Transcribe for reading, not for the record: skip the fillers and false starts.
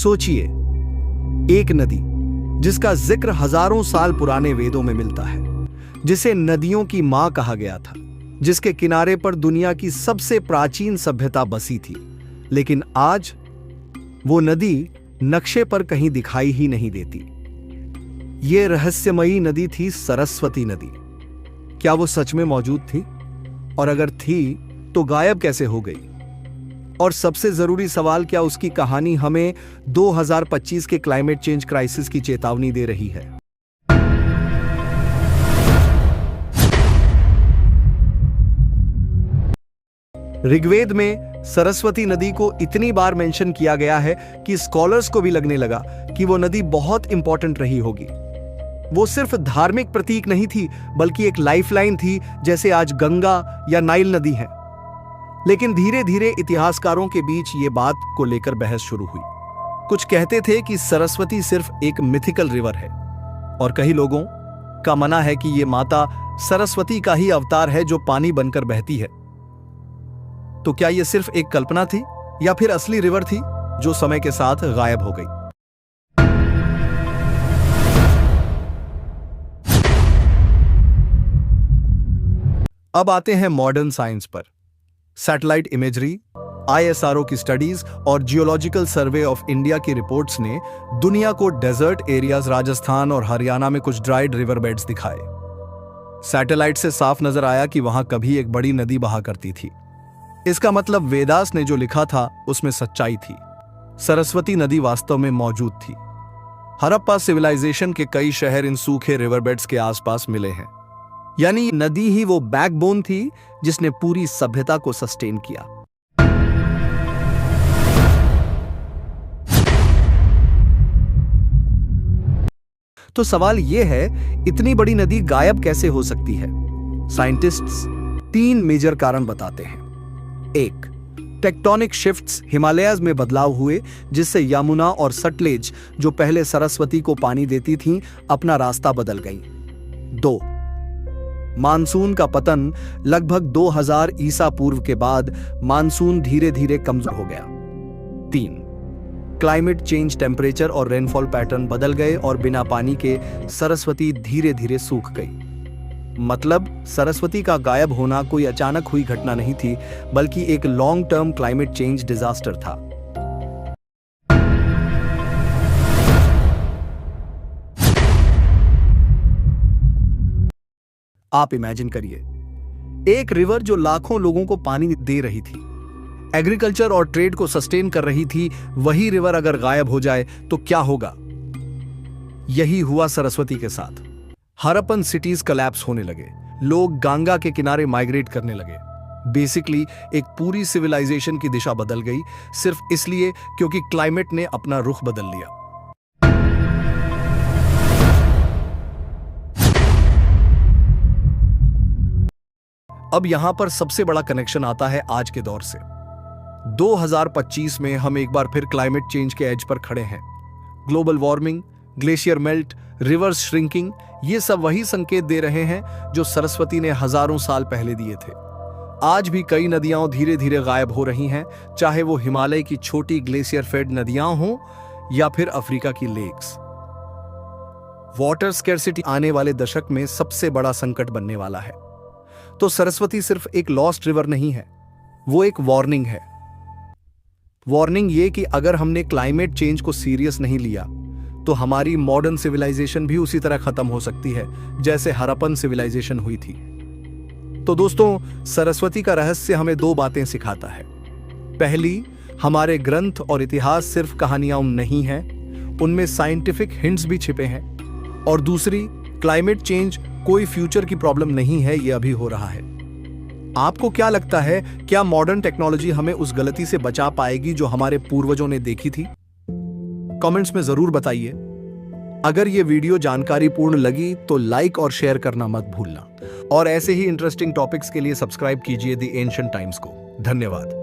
सोचिए, एक नदी जिसका जिक्र हजारों साल पुराने वेदों में मिलता है, जिसे नदियों की मां कहा गया था, जिसके किनारे पर दुनिया की सबसे प्राचीन सभ्यता बसी थी, लेकिन आज वो नदी नक्शे पर कहीं दिखाई ही नहीं देती। ये रहस्यमयी नदी थी सरस्वती नदी। क्या वो सच में मौजूद थी? और अगर थी तो गायब कैसे हो गई? और सबसे जरूरी सवाल, क्या उसकी कहानी हमें 2025 के क्लाइमेट चेंज क्राइसिस की चेतावनी दे रही है? ऋग्वेद में सरस्वती नदी को इतनी बार मेंशन किया गया है कि स्कॉलर्स को भी लगने लगा कि वो नदी बहुत इंपॉर्टेंट रही होगी। वो सिर्फ धार्मिक प्रतीक नहीं थी, बल्कि एक लाइफलाइन थी, जैसे आज गंगा या नाइल नदी है। लेकिन धीरे धीरे इतिहासकारों के बीच ये बात को लेकर बहस शुरू हुई। कुछ कहते थे कि सरस्वती सिर्फ एक मिथिकल रिवर है, और कई लोगों का मानना है कि ये माता सरस्वती का ही अवतार है जो पानी बनकर बहती है। तो क्या ये सिर्फ एक कल्पना थी, या फिर असली रिवर थी जो समय के साथ गायब हो गई? अब आते हैं मॉडर्न साइंस पर। सैटेलाइट इमेजरी, ISRO की स्टडीज और जियोलॉजिकल सर्वे ऑफ इंडिया की रिपोर्ट्स ने दुनिया को डेजर्ट एरियाज राजस्थान और हरियाणा में कुछ ड्राइड रिवर बेड्स दिखाए। सैटेलाइट से साफ नजर आया कि वहां कभी एक बड़ी नदी बहा करती थी। इसका मतलब वेदास ने जो लिखा था उसमें सच्चाई थी। सरस्वती नदी वास्तव में मौजूद थी। हड़प्पा सिविलाइजेशन के कई शहर इन सूखे रिवरबेड्स के आसपास मिले हैं। यानी नदी ही वो बैकबोन थी जिसने पूरी सभ्यता को सस्टेन किया। तो सवाल यह है, इतनी बड़ी नदी गायब कैसे हो सकती है? साइंटिस्ट्स 3 मेजर कारण बताते हैं। 1, टेक्टोनिक शिफ्ट्स, हिमालयाज में बदलाव हुए जिससे यमुना और सतलेज, जो पहले सरस्वती को पानी देती थीं, अपना रास्ता बदल गईं। 2, मानसून का पतन। लगभग 2000 ईसा पूर्व के बाद मानसून धीरे धीरे कमजोर हो गया। 3, क्लाइमेट चेंज, टेम्परेचर और रेनफॉल पैटर्न बदल गए और बिना पानी के सरस्वती धीरे धीरे सूख गई। मतलब सरस्वती का गायब होना कोई अचानक हुई घटना नहीं थी, बल्कि एक long term climate change disaster था। आप इमेजिन करिए, एक रिवर जो लाखों लोगों को पानी दे रही थी, एग्रीकल्चर और ट्रेड को सस्टेन कर रही थी, वही रिवर अगर गायब हो जाए तो क्या होगा? यही हुआ सरस्वती के साथ। हड़प्पन सिटीज कोलैप्स होने लगे, लोग गंगा के किनारे माइग्रेट करने लगे। बेसिकली एक पूरी सिविलाइजेशन की दिशा बदल गई, सिर्फ इसलिए क्योंकि क्लाइमेट ने अपना रुख बदल लिया। अब यहां पर सबसे बड़ा कनेक्शन आता है आज के दौर से। 2025 में हम एक बार फिर क्लाइमेट चेंज के एज पर खड़े हैं। Global warming, glacier melt, reverse shrinking, ये सब वही संकेत दे रहे हैं जो सरस्वती ने हजारों साल पहले दिए थे। आज भी कई नदियां धीरे धीरे गायब हो रही हैं, चाहे वो हिमालय की छोटी ग्लेशियर फेड नदियां हों या फिर अफ्रीका की लेक्स। वाटर स्कैर्सिटी आने वाले दशक में सबसे बड़ा संकट बनने वाला है। तो सरस्वती सिर्फ एक लॉस्ट रिवर नहीं है, वो एक वार्निंग है। वार्निंग ये कि अगर हमने क्लाइमेट चेंज को सीरियस नहीं लिया तो हमारी मॉडर्न सिविलाइजेशन भी उसी तरह खत्म हो सकती है जैसे हड़प्पन सिविलाइजेशन हुई थी। तो दोस्तों, सरस्वती का रहस्य हमें 2 बातें सिखाता है। पहली, हमारे ग्रंथ और इतिहास सिर्फ कहानियां नहीं हैं, उनमें साइंटिफिक हिंट्स भी छिपे हैं। और दूसरी, क्लाइमेट चेंज कोई फ्यूचर की प्रॉब्लम नहीं है, ये अभी हो रहा है। आपको क्या लगता है, क्या मॉडर्न टेक्नोलॉजी हमें उस गलती से बचा पाएगी जो हमारे पूर्वजों ने देखी थी? कमेंट्स में जरूर बताइए। अगर ये वीडियो जानकारीपूर्ण लगी तो लाइक और शेयर करना मत भूलना, और ऐसे ही इंटरेस्टिंग टॉपिक्स के लिए सब्सक्राइब कीजिए द एंशिएंट टाइम्स को। धन्यवाद।